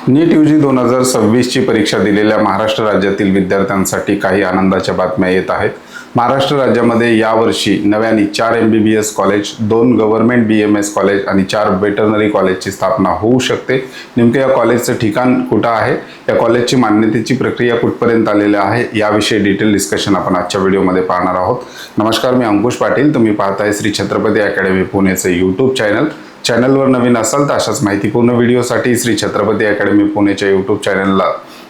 नीट UG 2026 ची परीक्षा दिलेल्या महाराष्ट्र राज्यातील विद्यार्थ्यांसाठी काही आनंदाच्या बातम्या येत आहेत। महाराष्ट्र राज्यामध्ये यावर्षी नव्याने 4 MBBS college, 2 government BMS college आणि 4 वेटरनरी कॉलेजची स्थापना होऊ शकते। नेमके या कॉलेजचं ठिकाण कुठं आहे, या कॉलेजची मान्यतेची प्रक्रिया कुठपर्यंत आलेली आहे, याविषयी डिटेल डिस्कशन आपण आजच्या व्हिडिओमध्ये पाहणार आहोत। नमस्कार, मी अंकुश पाटील, तुम्ही पाहताय श्री छत्रपती अकॅडमी पुणेचे यूट्यूब चॅनलवर नवीन असाल तर अशाच माहितीपूर्ण व्हिडिओसाठी श्री छत्रपती अकॅडमी पुणेच्या यूट्यूब चॅनलला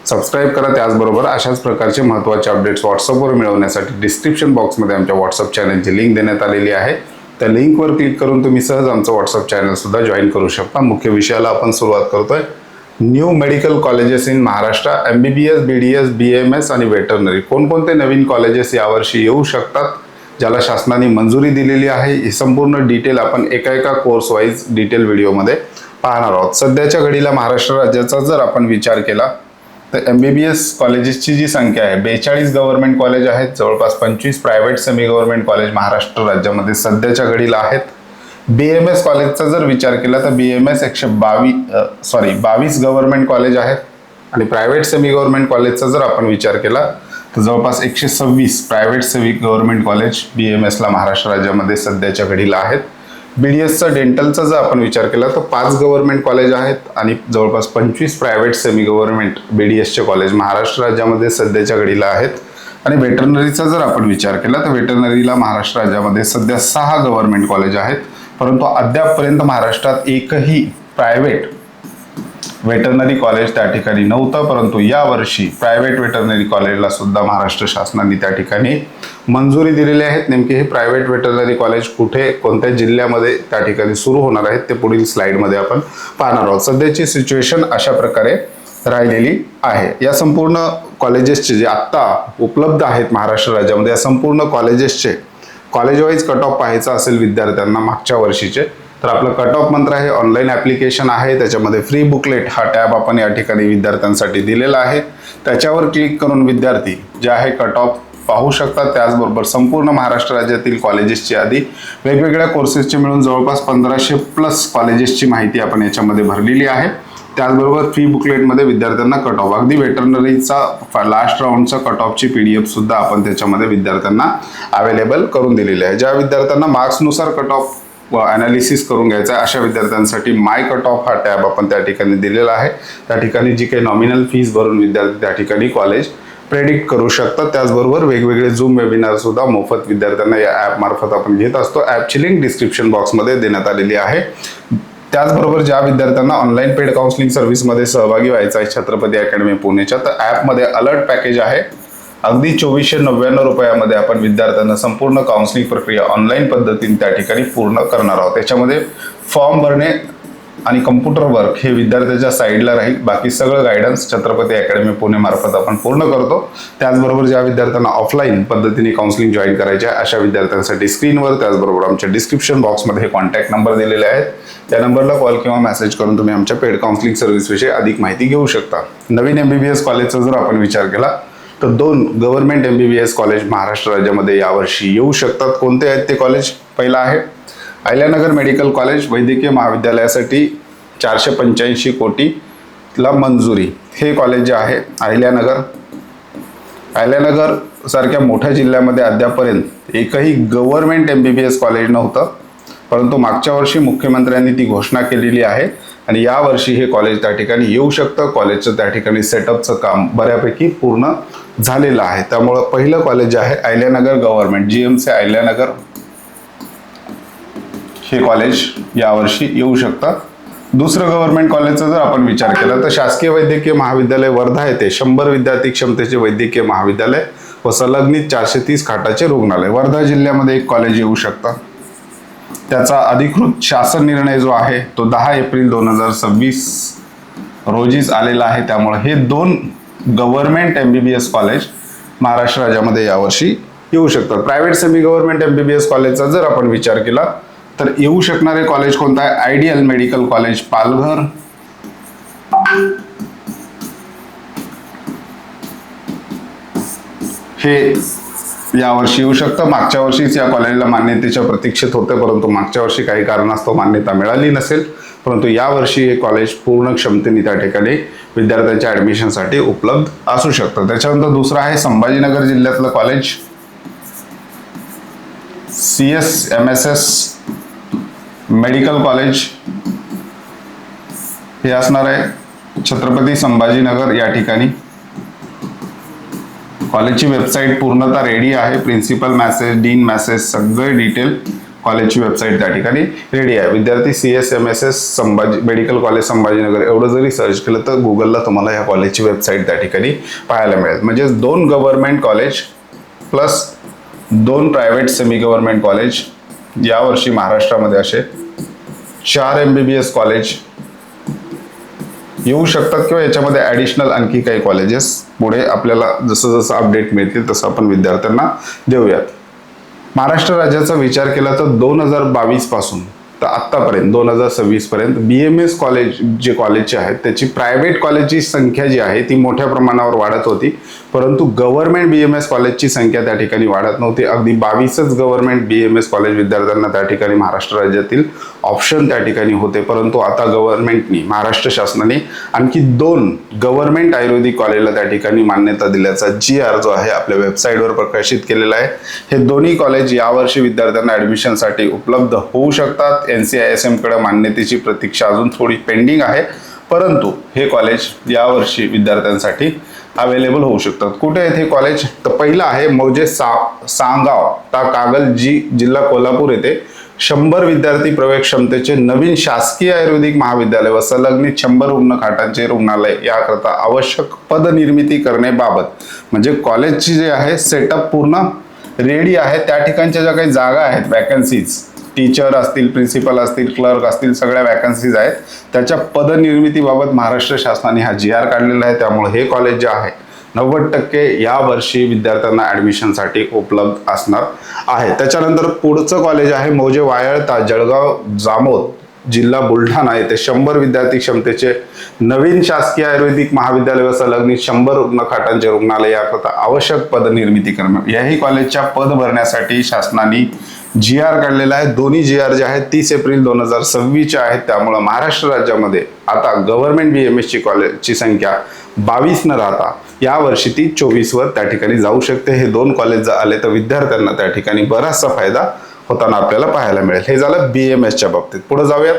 सबस्क्राइब करा। त्याचबरोबर अशाच प्रकारचे महत्त्वाचे अपडेट्स व्हॉट्सअपवर मिळवण्यासाठी डिस्क्रिप्शन बॉक्समध्ये आमच्या व्हॉट्सअप चॅनलची लिंक देण्यात आलेली आहे। त्या लिंकवर क्लिक करून तुम्ही सहज आमचं व्हॉट्सअप चॅनल सुद्धा जॉईन करू शकता। मुख्य विषयाला आपण सुरुवात करतोय। New medical colleges in Maharashtra, MBBS, BDS, BMS आणि वेटरनरी कोणकोणते नवीन कॉलेजेस यावर्षी येऊ शकतात, ज्याला शासनाने मंजुरी दिलेली आहे, ही संपूर्ण डिटेल आपण एका कोर्स वाईज डिटेल व्हिडिओमध्ये पाहणार आहोत। सध्याच्या घडीला महाराष्ट्र राज्याचा जर आपण विचार केला तर MBBS कॉलेजेसची जी संख्या आहे 42 गव्हर्नमेंट कॉलेज आहेत, जवळपास 25 private semi government college Maharashtra राज्यामध्ये सध्याच्या घडीला आहेत। BMS कॉलेजचा जर विचार केला तर BMS 22 गव्हर्नमेंट कॉलेज आहेत आणि प्रायव्हेट सेमी गव्हर्नमेंट कॉलेजचा जर आपण विचार केला तर जवळपास 126 प्रायव्हेट सेमी गव्हर्नमेंट कॉलेज BMSला महाराष्ट्र राज्यामध्ये सध्याच्या घडीला आहेत। BDSचा डेंटलचा जर आपण विचार केला तर 5 गव्हर्नमेंट कॉलेज आहेत आणि जवळपास 25 प्रायव्हेट सेमी गव्हर्नमेंट BDSचे कॉलेज महाराष्ट्र राज्यामध्ये सध्याच्या घडीला आहेत। आणि वेटरनरीचा जर आपण विचार केला तर वेटरनरीला महाराष्ट्र राज्यामध्ये सध्या 6 गव्हर्नमेंट कॉलेज आहेत, परंतु अद्यापपर्यंत महाराष्ट्रात एकही प्रायव्हेट वेटरनरी कॉलेज त्या ठिकाणी नव्हतं, परंतु यावर्षी प्रायव्हेट वेटरनरी कॉलेजला सुद्धा महाराष्ट्र शासनाने त्या ठिकाणी मंजुरी दिलेली आहे। नेमके हे प्रायव्हेट वेटरनरी कॉलेज कुठे, कोणत्या जिल्ह्यामध्ये त्या ठिकाणी सुरू होणार आहेत ते पुढील स्लाइडमध्ये आपण पाहणार आहोत। सध्याची सिच्युएशन अशा प्रकारे राहिलेली आहे। या संपूर्ण कॉलेजेसचे जे आत्ता उपलब्ध आहेत महाराष्ट्र राज्यामध्ये, या संपूर्ण कॉलेजेसचे कॉलेज वाईज कट ऑफ पाहायचा असेल विद्यार्थ्यांना मागच्या वर्षीचे, तर आपलं कट ऑफ मंत्र आहे, ऑनलाईन ॲप्लिकेशन आहे, त्याच्यामध्ये फ्री बुकलेट हा टॅब आपण या ठिकाणी विद्यार्थ्यांसाठी दिलेला आहे। त्याच्यावर क्लिक करून विद्यार्थी जे आहे कट ऑफ पाहू शकतात। त्याचबरोबर संपूर्ण महाराष्ट्र राज्यातील कॉलेजेसची यादी, वेगवेगळ्या कोर्सेसचे मिळून जवळपास 1500+ कॉलेजेसची माहिती आपण याच्यामध्ये भरलेली आहे। त्याचबरोबर फ्री बुकलेटमध्ये विद्यार्थ्यांना कट ऑफ, अगदी वेटरनरीचा लास्ट राऊंडचा कट ऑफची PDF सुद्धा आपण त्याच्यामध्ये विद्यार्थ्यांना अवेलेबल करून दिलेली आहे। ज्या विद्यार्थ्यांना मार्क्सनुसार कट ऑफ अनालिसिस करून घ्यायचा आहे अशा विद्यार्थ्यांसाठी माय कट ऑफ हा टॅब आपण त्या ठिकाणी दिलेला आहे। त्या ठिकाणी जी काही नॉमिनल फीस भरून विद्यार्थी त्या ठिकाणी कॉलेज प्रेडिक्ट करू शकतात। त्याचबरोबर वेगवेगळे झूम वेबिनार सुद्धा मोफत विद्यार्थ्यांना या ॲप मार्फत आपण घेत असतो। ॲपची लिंक डिस्क्रिप्शन बॉक्समध्ये देण्यात आलेली आहे। त्याचबरोबर ज्या विद्यार्थ्यांना ऑनलाईन पेड काउन्सिलिंग सर्व्हिसमध्ये सहभागी व्हायचं आहे छत्रपती अकॅडमी पुणेच्या, तर ॲपमध्ये अलर्ट पॅकेज आहे, अगदी 2499 रुपयामध्ये आपण विद्यार्थ्यांना संपूर्ण काउन्सिलिंग प्रक्रिया ऑनलाईन पद्धतीने त्या ठिकाणी पूर्ण करणार आहोत। त्याच्यामध्ये फॉर्म भरणे आणि कम्प्युटर वर्क हे विद्यार्थ्याच्या साईडला राहील, बाकी सगळं गायडन्स छत्रपती अकॅडमी पुणे मार्फत आपण पूर्ण करतो। त्याचबरोबर ज्या विद्यार्थ्यांना ऑफलाईन पद्धतीने काउन्सिलिंग जॉईन करायचे आहे अशा विद्यार्थ्यांसाठी स्क्रीनवर त्याचबरोबर आमच्या डिस्क्रिप्शन बॉक्समध्ये हे कॉन्टॅक्ट नंबर दिलेले आहेत, त्या नंबरला कॉल किंवा मेसेज करून तुम्ही आमच्या पेड काउन्सिलिंग सर्व्हिसविषयी अधिक माहिती घेऊ शकता। नवीन MBBS कॉलेजचा जर आपण विचार केला तर 2 गव्हर्नमेंट MBBS कॉलेज महाराष्ट्र राज्यामध्ये यावर्षी येऊ शकतात। कोणते आहेत ते कॉलेज? पहिला आहे अहिल्यानगर मेडिकल कॉलेज, वैद्यकीय महाविद्यालयासाठी 485 कोटीला मंजुरी। हे कॉलेज जे आहे अहिल्यानगर सारख्या मोठ्या जिल्ह्यामध्ये अद्यापर्यंत एकही गव्हर्नमेंट MBBS कॉलेज नव्हतं, परंतु मागच्या वर्षी मुख्यमंत्र्यांनी ती घोषणा केलेली आहे आणि यावर्षी हे कॉलेज त्या ठिकाणी येऊ शकतं। कॉलेजचं त्या ठिकाणी सेटअपचं काम बऱ्यापैकी पूर्ण झालेलं आहे। त्यामुळं पहिलं कॉलेज जे आहे अहिल्यानगर गव्हर्नमेंट GMC अहिल्यानगर हे कॉलेज यावर्षी येऊ शकतं। दुसरं गव्हर्नमेंट कॉलेजचा जर आपण विचार केला तर शासकीय वैद्यकीय महाविद्यालय वर्धा येथे 100 विद्यार्थी क्षमतेचे वैद्यकीय महाविद्यालय व संलग्नित 430 खाटाचे रुग्णालय, वर्धा जिल्ह्यामध्ये एक कॉलेज येऊ शकतं। त्याचा अधिकृत शासन निर्णय जो आहे तो 10 एप्रिल 2026 रोजीच आलेला आहे। त्यामुळे हे 2 गव्हर्नमेंट MBBS कॉलेज महाराष्ट्र राज्यामध्ये यावर्षी येऊ शकतात। प्रायव्हेट सेमी गव्हर्नमेंट MBBS कॉलेजचा जर आपण विचार केला तर येऊ शकणारे कॉलेज कोणतं आहे? आयडियल मेडिकल कॉलेज पालघर, हे यावर्षी येऊ शकतं। मागच्या वर्षीच या कॉलेजला मान्यतेच्या प्रतीक्षेत होते, परंतु मागच्या वर्षी काही कारणास्तव मान्यता मिळाली नसेल, परंतु यावर्षी हे कॉलेज पूर्ण क्षमतेने त्या ठिकाणी विद्यार्थ्यांच्या ॲडमिशनसाठी उपलब्ध असू शकतं. त्याच्यानंतर दुसरं आहे संभाजीनगर जिल्ह्यातलं कॉलेज CSMSS मेडिकल कॉलेज. हे असणार आहे छत्रपती संभाजीनगर या ठिकाणी. कॉलेजची वेबसाईट पूर्णतः रेडी आहे. प्रिन्सिपल मॅसेज, डीन मॅसेज सगळे डिटेल कॉलेजची वेबसाईट त्या ठिकाणी रेडी आहे. विद्यार्थी CSMSS मेडिकल कॉलेज संभाजीनगर एवढं जरी सर्च केलं तर गुगलला तुम्हाला या कॉलेजची वेबसाईट त्या ठिकाणी पाहायला मिळेल. म्हणजे 2 government college plus 2 private semi government college यावर्षी महाराष्ट्रामध्ये असे 4 MBBS कॉलेज येऊ शकतात किंवा याच्यामध्ये ॲडिशनल आणखी काही कॉलेजेस पुढे आपल्याला जसं जसं अपडेट मिळतील तसं आपण विद्यार्थ्यांना देऊयात. महाराष्ट्र राज्याचा विचार केला तर 2022 पासून तर आत्तापर्यंत 2026 पर्यंत BMS कॉलेज जे कॉलेजचे आहेत त्याची प्रायव्हेट कॉलेजची संख्या जी आहे ती मोठ्या प्रमाणावर वाढत होती, परंतु गव्हर्नमेंट BMS कॉलेजची संख्या त्या ठिकाणी वाढत नव्हती. अगदी 22च गव्हर्नमेंट BMS कॉलेज विद्यार्थ्यांना त्या ठिकाणी महाराष्ट्र राज्यातील ऑप्शन त्या ठिकाणी होते. परंतु आता गव्हर्नमेंटनी महाराष्ट्र शासनाने आणखी 2 गव्हर्नमेंट आयुर्वेदिक कॉलेजला त्या ठिकाणी मान्यता दिल्याचा GR जो आहे आपल्या वेबसाईटवर प्रकाशित केलेला आहे. हे दोन्ही कॉलेज यावर्षी विद्यार्थ्यांना ॲडमिशनसाठी उपलब्ध होऊ शकतात. NCISM कडे मान्यतेची प्रतीक्षा अजून थोडी पेंडिंग आहे, परंतु हे कॉलेज यावर्षी विद्यार्थ्यांसाठी अवेलेबल होऊ शकतात. कुठे आहेत हे कॉलेज? तर पहिलं आहे मौजे सांगाव ता कागल जिल्हा कोल्हापूर येथे 100 विद्यार्थी प्रवेश क्षमतेचे नवीन शासकीय आयुर्वेदिक महाविद्यालय व संलग्नित 100 रुग्णखाटांचे रुग्णालय याकरता आवश्यक पदनिर्मिती करण्याबाबत. म्हणजे कॉलेजची जे आहे सेटअप पूर्ण रेडी आहे. त्या ठिकाणच्या ज्या काही जागा आहेत, वॅकन्सीज, टीचर असतील, प्रिन्सिपल असतील, क्लर्क असतील, सगळ्या वॅकन्सीज आहेत. त्याच्या पदनिर्मितीबाबत महाराष्ट्र शासनाने हा GR काढलेला आहे. त्यामुळे हे कॉलेज जे आहे 90% यावर्षी विद्यार्थ्यांना ॲडमिशनसाठी उपलब्ध असणार आहे. त्याच्यानंतर पुढचं कॉलेज आहे मौजे वायळता जळगाव जामोद जिल्हा बुलढाणा येथे 100 विद्यार्थी क्षमतेचे नवीन शासकीय आयुर्वेदिक महाविद्यालय व संलग्नित 100 रुग्णखाटांचे रुग्णालय याकरता आवश्यक पदनिर्मिती करणं. याही कॉलेजच्या पद भरण्यासाठी शासनाने GR काढलेला आहे. दोन्ही GR जे आहेत 30 एप्रिल 2026 आहेत. त्यामुळे महाराष्ट्र राज्यामध्ये आता गव्हर्नमेंट BMS कॉलेजची संख्या 22 न राहता यावर्षी ती 24 वर त्या ठिकाणी जाऊ शकते. हे 2 कॉलेज जर आले तर विद्यार्थ्यांना त्या ठिकाणी बराचसा फायदा होताना आपल्याला पाहायला मिळेल. हे झालं BMSच्या बाबतीत. पुढे जाऊयात.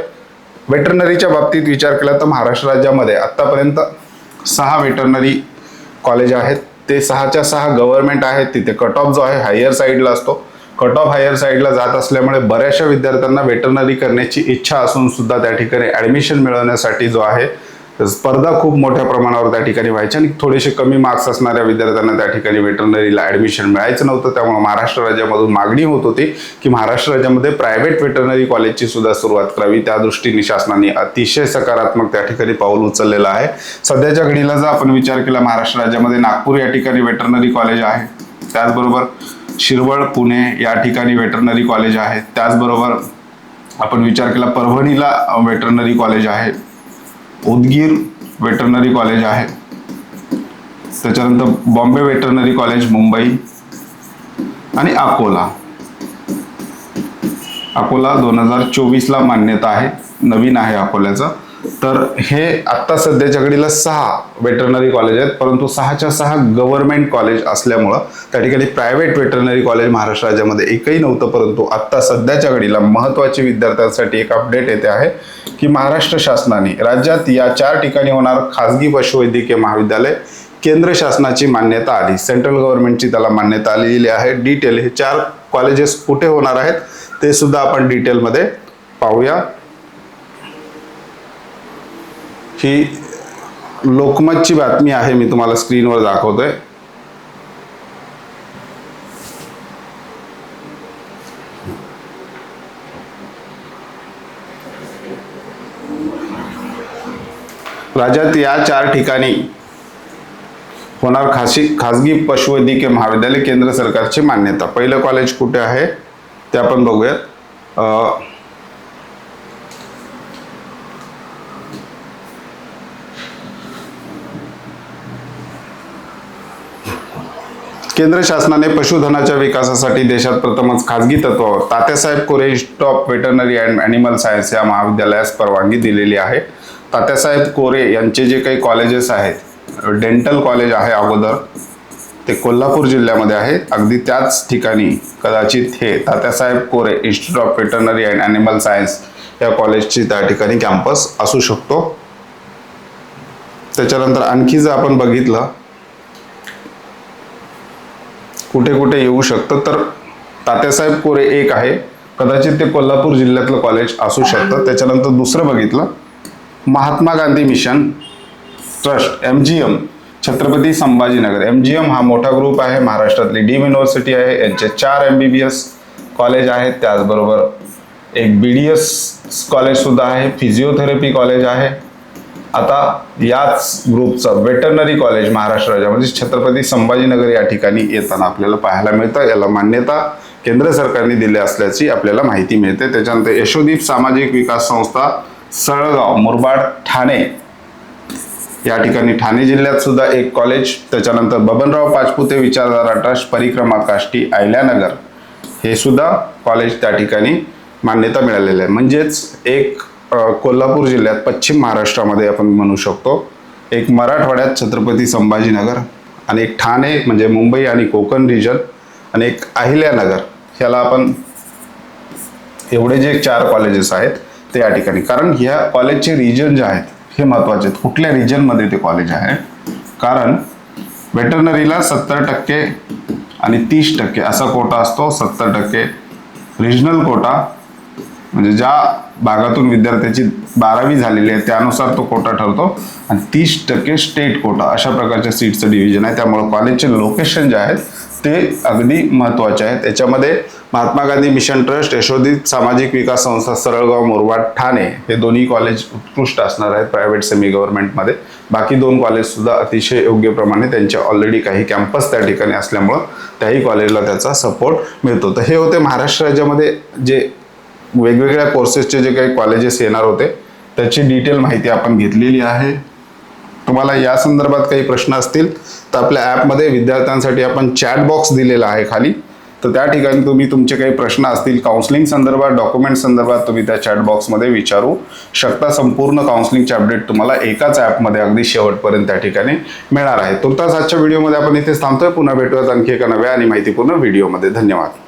वेटरनरीच्या बाबतीत विचार केला तर महाराष्ट्र राज्यामध्ये आतापर्यंत 6 वेटरनरी कॉलेज आहेत. ते 6च्या 6 गव्हर्नमेंट आहेत. तिथे कट ऑफ जो आहे हायर साईडला असतो. कट ऑफ हायर साईडला जात असल्यामुळे बऱ्याचशा विद्यार्थ्यांना वेटरनरी करण्याची इच्छा असून सुद्धा त्या ठिकाणी ॲडमिशन मिळवण्यासाठी जो आहे स्पर्धा खूप मोठ्या प्रमाणावर त्या ठिकाणी व्हायची आणि थोडेसे कमी मार्क्स असणाऱ्या विद्यार्थ्यांना त्या ठिकाणी वेटरनरीला ॲडमिशन मिळायचं नव्हतं. त्यामुळे महाराष्ट्र राज्यामधून मागणी होत होती की महाराष्ट्र राज्यामध्ये प्रायव्हेट वेटरनरी कॉलेजची सुद्धा सुरुवात करावी. त्या दृष्टीने शासनाने अतिशय सकारात्मक त्या ठिकाणी पाऊल उचललेलं आहे. सध्याच्या घडीला जर आपण विचार केला महाराष्ट्र राज्यामध्ये नागपूर या ठिकाणी वेटरनरी कॉलेज आहे. त्याचबरोबर शिरवळ पुणे या ठिकाणी वेटरनरी कॉलेज आहे. त्याचबरोबर आपण विचार केला परभणीला वेटरनरी कॉलेज आहे. उदगीर वेटरनरी कॉलेज आहे. त्याच्यानंतर बॉम्बे वेटरनरी कॉलेज मुंबई आणि अकोला 2024ला मान्यता आहे, नवीन आहे अकोल्याचं. तर हे आत्ता सध्याच्या घडीला 6 वेटरनरी कॉलेज आहेत, परंतु 6च्या 6 गव्हर्नमेंट कॉलेज असल्यामुळं त्या ठिकाणी प्रायव्हेट वेटरनरी कॉलेज महाराष्ट्र राज्यामध्ये एकही नव्हतं. परंतु आत्ता सध्याच्या घडीला महत्त्वाची विद्यार्थ्यांसाठी एक अपडेट येते आहे की महाराष्ट्र शासनाने राज्यात या 4 ठिकाणी होणार खाजगी पशुवैद्यकीय महाविद्यालय केंद्र शासनाची मान्यता आली. सेंट्रल गव्हर्नमेंटची त्याला मान्यता आलेली आहे. डिटेल हे 4 कॉलेजेस कुठे होणार आहेत ते सुद्धा आपण डिटेलमध्ये पाहूया. ही लोकमतची बातमी आहे, मी तुम्हाला स्क्रीनवर दाखवतोय. राज्यात या 4 ठिकाणी होणार खाजगी पशुवैद्यकीय महाविद्यालय केंद्र सरकारची मान्यता. पहिलं कॉलेज कुठे आहे ते आपण बघूयात. केंद्र शासनाने पशुधनाच्या विकासासाठी देशात प्रथमच खाजगी तत्वावर Tatyasaheb Kore institute of veterinary and animal science या महाविद्यालयास परवानगी दिलेली आहे. तात्यासाहेब कोरे यांचे जे काही कॉलेजेस आहेत, डेंटल कॉलेज आहे अगोदर, ते कोल्हापूर जिल्ह्यामध्ये आहे. अगदी त्याच ठिकाणी कदाचित हे Tatyasaheb Kore institute of veterinary and animal science या कॉलेजची त्या ठिकाणी कॅम्पस असू शकतो. त्याच्यानंतर आणखी जर आपण बघितलं कुठे कुठे येऊ शकतं, तर तात्यासाहेब कोरे एक आहे, कदाचित ते कोल्हापूर जिल्ह्यातलं कॉलेज असू शकतं. त्याच्यानंतर दुसरं बघितलं Mahatma Gandhi mission trust MGM Chhatrapati Sambhajinagar. MGM हा मोठा ग्रुप आहे, महाराष्ट्रातली डीम युनिव्हर्सिटी आहे. यांचे 4 MBBS कॉलेज आहेत. त्याचबरोबर एक BDS कॉलेज सुद्धा आहे, फिजिओथेरपी कॉलेज आहे. आता याच ग्रुपचं वेटरनरी कॉलेज महाराष्ट्र राज्यामध्ये छत्रपती संभाजीनगर या ठिकाणी येताना आपल्याला पाहायला मिळतं. याला मान्यता केंद्र सरकारने दिली असल्याची आपल्याला माहिती मिळते. त्याच्यानंतर यशोदीप सामाजिक विकास संस्था सळगाव मुरबाड ठाणे या ठिकाणी ठाणे जिल्ह्यात सुद्धा एक कॉलेज. त्याच्यानंतर बबनराव पाचपुते विचारधारा ट्रस्ट परिक्रमा काष्टी अहिल्यानगर हे सुद्धा कॉलेज त्या ठिकाणी मान्यता मिळालेलं आहे. म्हणजेच एक कोल्हापूर जिल्ह्यात पश्चिम महाराष्ट्रामध्ये आपण म्हणू शकतो, एक मराठवाड्यात छत्रपती संभाजीनगर, आणि एक ठाणे म्हणजे मुंबई आणि कोकण रिजन, आणि एक अहिल्यानगर. ह्याला आपण एवढे जे 4 कॉलेजेस आहेत ते या ठिकाणी, कारण ह्या कॉलेजचे रिजन जे आहेत हे महत्त्वाचे आहेत. कुठल्या रिजनमध्ये ते कॉलेज आहे, कारण वेटरनरीला 70% आणि 30% असा कोटा असतो. 70% रिजनल कोटा म्हणजे ज्या भागातून विद्यार्थ्याची 12वी झालेली आहे त्यानुसार तो कोटा ठरतो, आणि 30% स्टेट कोटा, अशा प्रकारच्या सीटचं डिव्हिजन आहे. त्यामुळे कॉलेजचे लोकेशन जे आहेत ते अगदी महत्त्वाचे आहेत. त्याच्यामध्ये महात्मा गांधी मिशन ट्रस्ट, यशोदीप सामाजिक विकास संस्था सळगाव मुरबाड ठाणे हे दोन्ही कॉलेज उत्कृष्ट असणार आहेत प्रायव्हेट सेमी गव्हर्नमेंटमध्ये. बाकी 2 कॉलेज सुद्धा अतिशय योग्य प्रमाणे त्यांच्या ऑलरेडी काही कॅम्पस त्या ठिकाणी असल्यामुळं त्याही कॉलेजला त्याचा सपोर्ट मिळतो. तर हे होते महाराष्ट्र राज्यामध्ये जे वेगवेगळ्या कोर्सेसचे जे काही कॉलेजेस येणार होते त्याची डिटेल माहिती आपण घेतलेली आहे. तुम्हाला या संदर्भात काही प्रश्न असतील तर आपल्या ॲपमध्ये विद्यार्थ्यांसाठी आपण चॅट बॉक्स दिलेला आहे खाली, तर त्या ठिकाणी तुम्ही तुमचे काही प्रश्न असतील काउन्सिलिंग संदर्भात, डॉक्युमेंट संदर्भात, तुम्ही त्या चॅट बॉक्समध्ये विचारू शकता. संपूर्ण काउन्सिलिंगचे अपडेट तुम्हाला एकाच ॲपमध्ये अगदी शेवटपर्यंत त्या ठिकाणी मिळणार आहे. तुर्तास आजच्या व्हिडिओमध्ये आपण इथेच थांबतोय. पुन्हा भेटूयात आणखी एका नव्या आणि माहितीपूर्ण व्हिडिओमध्ये. धन्यवाद.